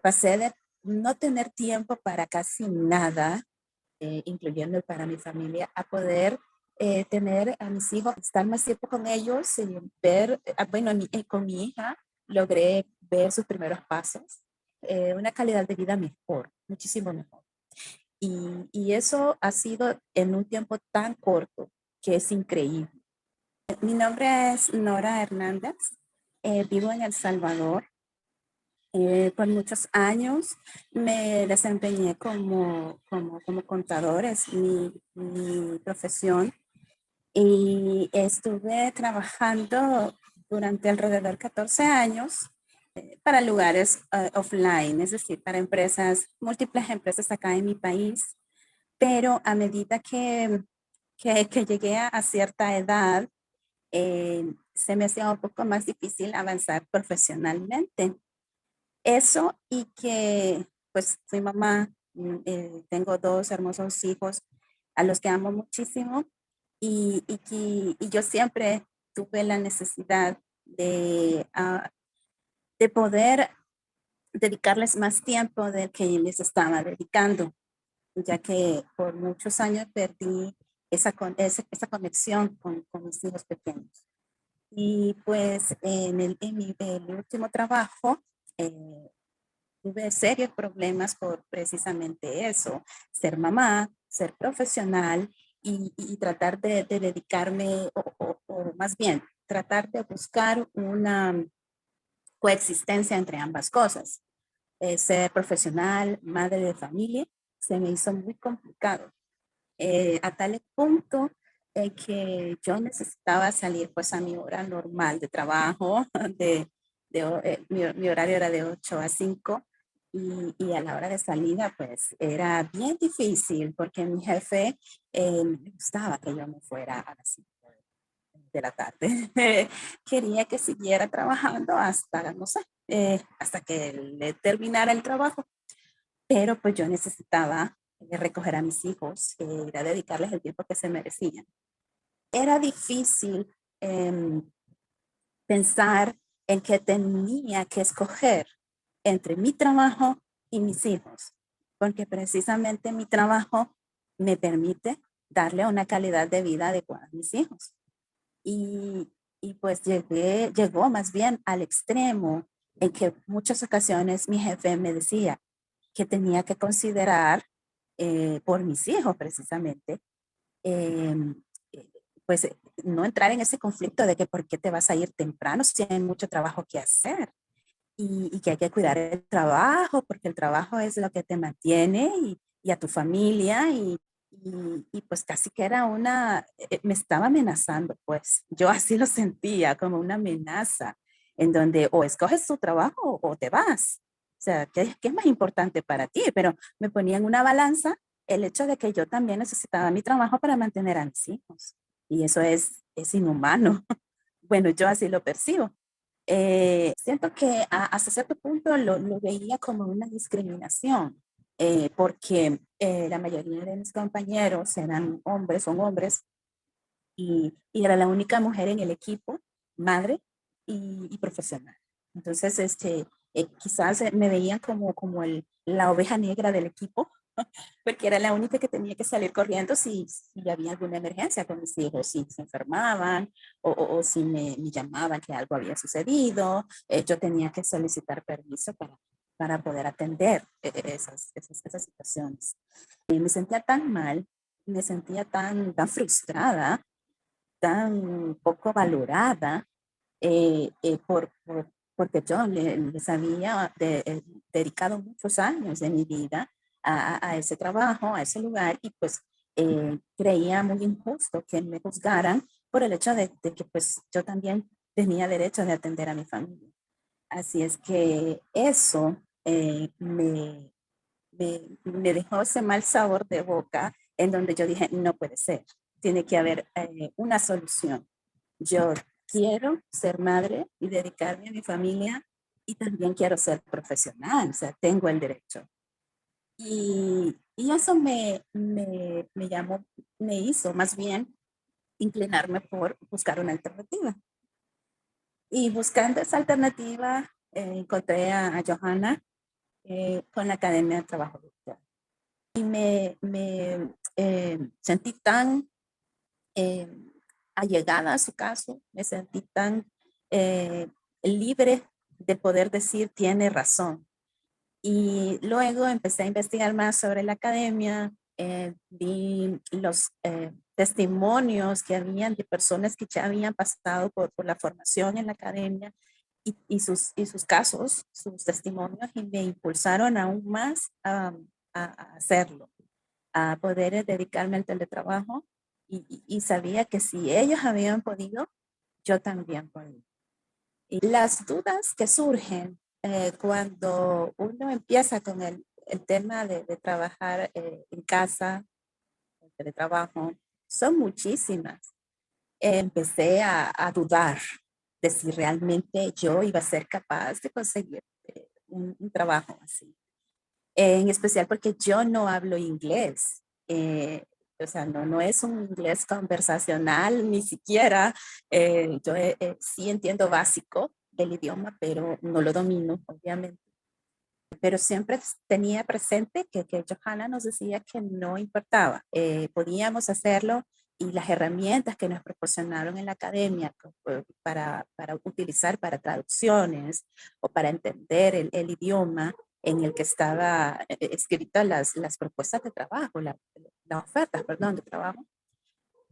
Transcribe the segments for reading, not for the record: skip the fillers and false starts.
Pasé de no tener tiempo para casi nada, incluyendo para mi familia, a poder tener a mis hijos, estar más tiempo con ellos, ver, bueno, con mi hija logré ver sus primeros pasos, una calidad de vida mejor, muchísimo mejor. Y eso ha sido en un tiempo tan corto que es increíble. Mi nombre es Nora Hernández, vivo en El Salvador. Por muchos años me desempeñé como contador, es mi profesión, y estuve trabajando durante alrededor de 14 años para lugares offline, es decir, para empresas, múltiples empresas acá en mi país, pero a medida que llegué a cierta edad, se me hacía un poco más difícil avanzar profesionalmente. Eso y que pues fui mamá, tengo dos hermosos hijos a los que amo muchísimo y yo siempre tuve la necesidad de poder dedicarles más tiempo del que les estaba dedicando, ya que por muchos años perdí esa conexión con mis hijos pequeños. Y pues el último trabajo, eh, tuve serios problemas por precisamente eso, ser mamá, ser profesional y tratar de dedicarme, o más bien, tratar de buscar una coexistencia entre ambas cosas. Ser profesional, madre de familia, se me hizo muy complicado, a tal punto que yo necesitaba salir pues a mi hora normal de trabajo, mi horario era de 8 a 5 y a la hora de salida pues era bien difícil porque mi jefe no le gustaba que yo me fuera a las 5 de la tarde. Quería que siguiera trabajando hasta, no sé, hasta que le terminara el trabajo, pero pues yo necesitaba recoger a mis hijos, ir a dedicarles el tiempo que se merecían. Era difícil eh, pensar en que tenía que escoger entre mi trabajo y mis hijos, porque precisamente mi trabajo me permite darle una calidad de vida adecuada a mis hijos. Y pues llegó más bien al extremo en que muchas ocasiones mi jefe me decía que tenía que considerar por mis hijos precisamente, eh, eh, pues no entrar en ese conflicto de que por qué te vas a ir temprano si hay mucho trabajo que hacer y que hay que cuidar el trabajo porque el trabajo es lo que te mantiene y a tu familia y pues casi que era me estaba amenazando, pues yo así lo sentía como una amenaza en donde o escoges tu trabajo o te vas. O sea, ¿qué es más importante para ti? Pero me ponía en una balanza el hecho de que yo también necesitaba mi trabajo para mantener a mis hijos. Y eso es inhumano. Bueno, yo así lo percibo. Siento que hasta cierto punto lo veía como una discriminación, porque la mayoría de mis compañeros eran hombres, son hombres, y era la única mujer en el equipo, madre y profesional. Entonces, quizás me veían como la oveja negra del equipo, porque era la única que tenía que salir corriendo si había alguna emergencia con mis hijos, si se enfermaban o si me llamaban que algo había sucedido, yo tenía que solicitar permiso para poder atender esas situaciones. Me sentía tan mal, me sentía tan frustrada, tan poco valorada, porque yo les había dedicado muchos años de mi vida a ese trabajo, a ese lugar, y pues creía muy injusto que me juzgaran por el hecho de que pues yo también tenía derecho de atender a mi familia. Así es que eso me dejó ese mal sabor de boca en donde yo dije, no puede ser, tiene que haber una solución. Yo quiero ser madre y dedicarme a mi familia y también quiero ser profesional, o sea, tengo el derecho. Y eso me llamó, me hizo más bien inclinarme por buscar una alternativa. Y buscando esa alternativa, encontré a Johanna, con la Academia de Trabajo Virtual. Y me sentí tan eh, allegada a su caso, me sentí tan eh, libre de poder decir tiene razón. Y luego empecé a investigar más sobre la academia, vi los testimonios que habían de personas que ya habían pasado por la formación en la academia y sus casos, sus testimonios, y me impulsaron aún más a hacerlo, a poder dedicarme al teletrabajo y sabía que si ellos habían podido, yo también podía. Y las dudas que surgen cuando uno empieza con el tema de trabajar en casa, el teletrabajo, son muchísimas. Empecé a dudar de si realmente yo iba a ser capaz de conseguir un trabajo así. En especial porque yo no hablo inglés. O sea, no es un inglés conversacional, ni siquiera. Yo sí entiendo básico del idioma, pero no lo domino, obviamente. Pero siempre tenía presente que Johanna nos decía que no importaba, podíamos hacerlo y las herramientas que nos proporcionaron en la academia para utilizar para traducciones o para entender el idioma en el que estaba escritas las propuestas de trabajo, las ofertas, perdón, de trabajo,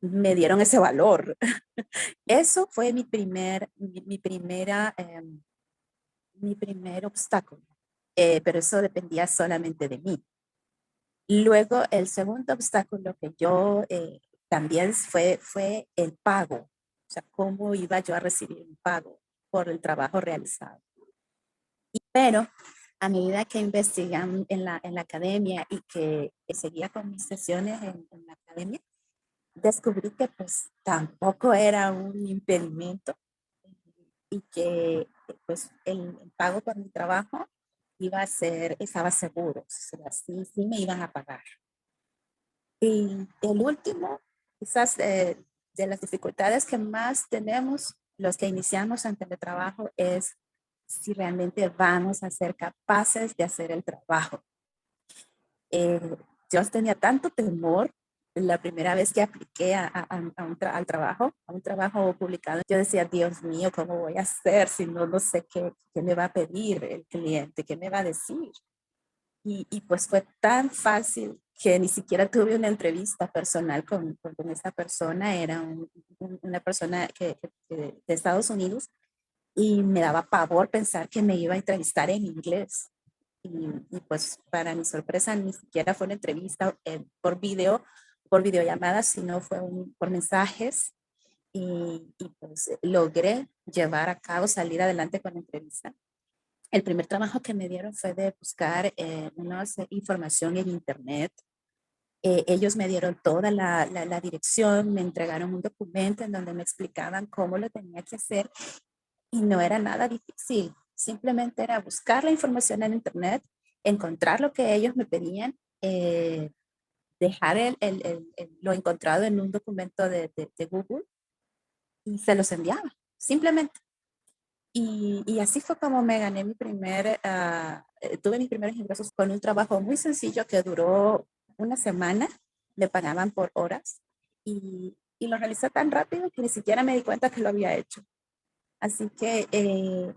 me dieron ese valor. Eso fue mi primer obstáculo, pero eso dependía solamente de mí. Luego, el segundo obstáculo que yo también fue el pago, o sea, cómo iba yo a recibir un pago por el trabajo realizado. Pero a medida que investigué en la academia y que seguía con mis sesiones en la academia, descubrí que pues tampoco era un impedimento y que pues el pago por mi trabajo estaba seguro, o sea, sí me iban a pagar. Y el último, quizás de las dificultades que más tenemos los que iniciamos en teletrabajo es si realmente vamos a ser capaces de hacer el trabajo. Eh, yo tenía tanto temor la primera vez que apliqué a un trabajo publicado. Yo decía, Dios mío, ¿cómo voy a hacer si no sé qué me va a pedir el cliente, qué me va a decir? Y pues fue tan fácil que ni siquiera tuve una entrevista personal con esa persona. Era una persona de Estados Unidos y me daba pavor pensar que me iba a entrevistar en inglés. Y pues para mi sorpresa ni siquiera fue una entrevista por videollamada, sino fue por mensajes y pues logré llevar a cabo, salir adelante con la entrevista. El primer trabajo que me dieron fue de buscar una información en internet. Ellos me dieron toda la dirección, me entregaron un documento en donde me explicaban cómo lo tenía que hacer y no era nada difícil. Simplemente era buscar la información en internet, encontrar lo que ellos me pedían, dejar lo encontrado en un documento de Google y se los enviaba, simplemente. Y así fue como me gané tuve mis primeros ingresos con un trabajo muy sencillo que duró una semana, me pagaban por horas y lo realicé tan rápido que ni siquiera me di cuenta que lo había hecho. Así que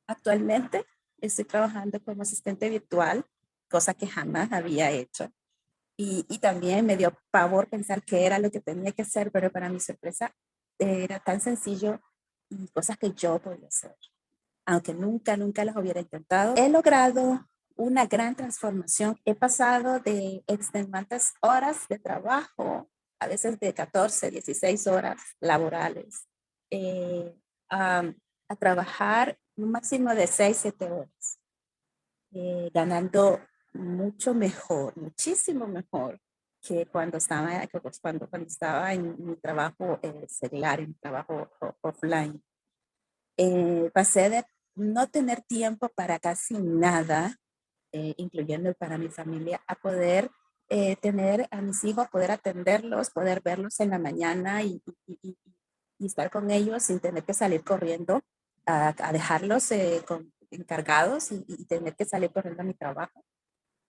actualmente estoy trabajando como asistente virtual, cosa que jamás había hecho. Y también me dio pavor pensar qué era lo que tenía que hacer, pero para mi sorpresa era tan sencillo y cosas que yo podía hacer aunque nunca las hubiera intentado. He logrado una gran transformación. He pasado de extremadamente horas de trabajo, a veces de 14, 16 horas laborales, eh, a, a trabajar un máximo de 6, 7 horas, ganando mucho mejor, muchísimo mejor que cuando estaba en mi trabajo celular, en mi trabajo offline. Pasé de no tener tiempo para casi nada, incluyendo para mi familia, a poder tener a mis hijos, poder atenderlos, poder verlos en la mañana y estar con ellos sin tener que salir corriendo a dejarlos encargados y tener que salir corriendo a mi trabajo.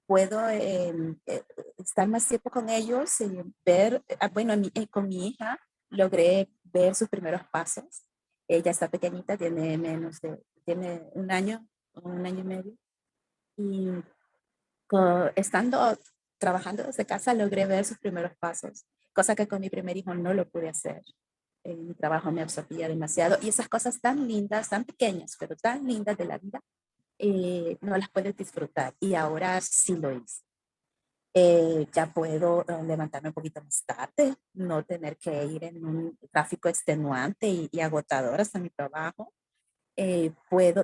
Puedo estar más tiempo con ellos, ver, bueno, con mi hija logré ver sus primeros pasos. Ella está pequeñita, tiene un año y medio. Y estando trabajando desde casa logré ver sus primeros pasos, cosa que con mi primer hijo no lo pude hacer. Mi trabajo me absorbía demasiado y esas cosas tan lindas, tan pequeñas, pero tan lindas de la vida, no las puedes disfrutar y ahora sí lo hice. Ya puedo levantarme un poquito más tarde, no tener que ir en un tráfico extenuante y agotador hasta mi trabajo.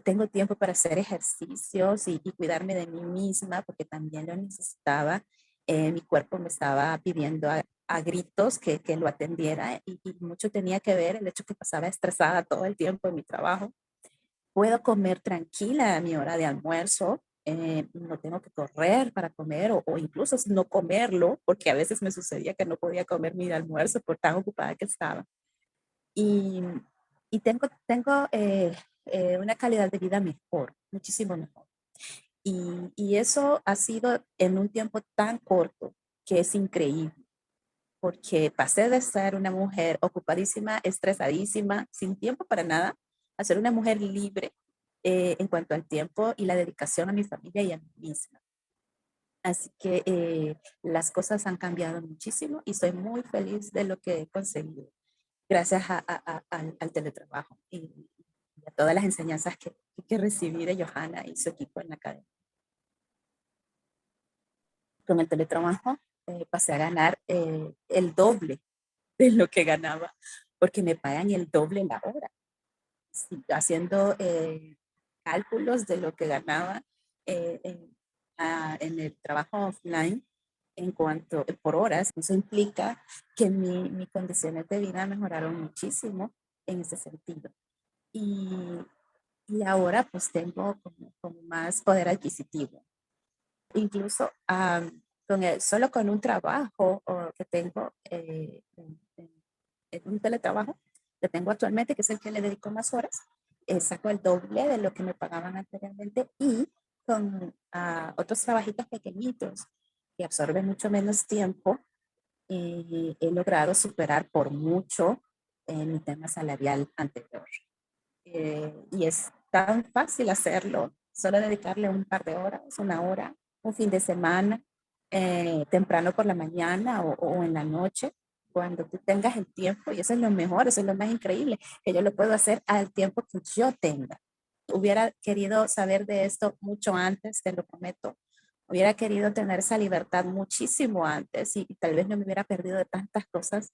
Tengo tiempo para hacer ejercicios y cuidarme de mí misma porque también lo necesitaba. Mi cuerpo me estaba pidiendo a gritos que lo atendiera y mucho tenía que ver el hecho que pasaba estresada todo el tiempo en mi trabajo. Puedo comer tranquila a mi hora de almuerzo, no tengo que correr para comer o incluso no comerlo, porque a veces me sucedía que no podía comer mi almuerzo por tan ocupada que estaba. Y, y tengo una calidad de vida mejor, muchísimo mejor. Y eso ha sido en un tiempo tan corto que es increíble, porque pasé de ser una mujer ocupadísima, estresadísima, sin tiempo para nada, a ser una mujer libre en cuanto al tiempo y la dedicación a mi familia y a mí misma. Así que las cosas han cambiado muchísimo y soy muy feliz de lo que he conseguido gracias al teletrabajo y a todas las enseñanzas que recibí de Johanna y su equipo en la academia. Con el teletrabajo pasé a ganar el doble de lo que ganaba, porque me pagan el doble la hora. Sí, haciendo cálculos de lo que ganaba en el trabajo offline en cuanto por horas, eso implica que mis condiciones de vida mejoraron muchísimo en ese sentido. Y, y ahora pues tengo como más poder adquisitivo. Incluso solo con un trabajo que tengo en un teletrabajo que tengo actualmente, que es el que le dedico más horas, saco el doble de lo que me pagaban anteriormente y con otros trabajitos pequeñitos que absorben mucho menos tiempo, he logrado superar por mucho mi tema salarial anterior. Y es tan fácil hacerlo, solo dedicarle un par de horas, una hora, un fin de semana, temprano por la mañana o en la noche, cuando tú tengas el tiempo, y eso es lo mejor, eso es lo más increíble, que yo lo puedo hacer al tiempo que yo tenga. Hubiera querido saber de esto mucho antes, te lo prometo. Hubiera querido tener esa libertad muchísimo antes y tal vez no me hubiera perdido de tantas cosas.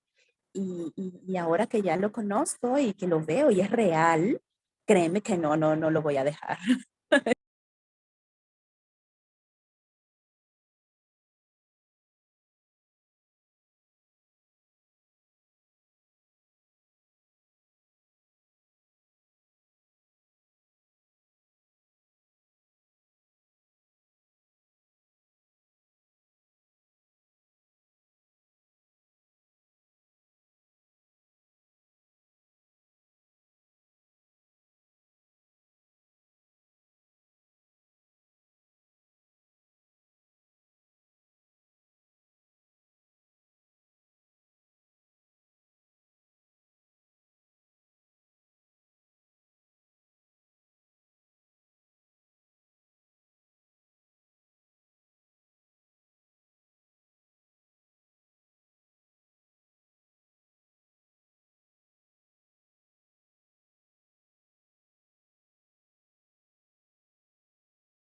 Y ahora que ya lo conozco y que lo veo y es real, créeme que no lo voy a dejar.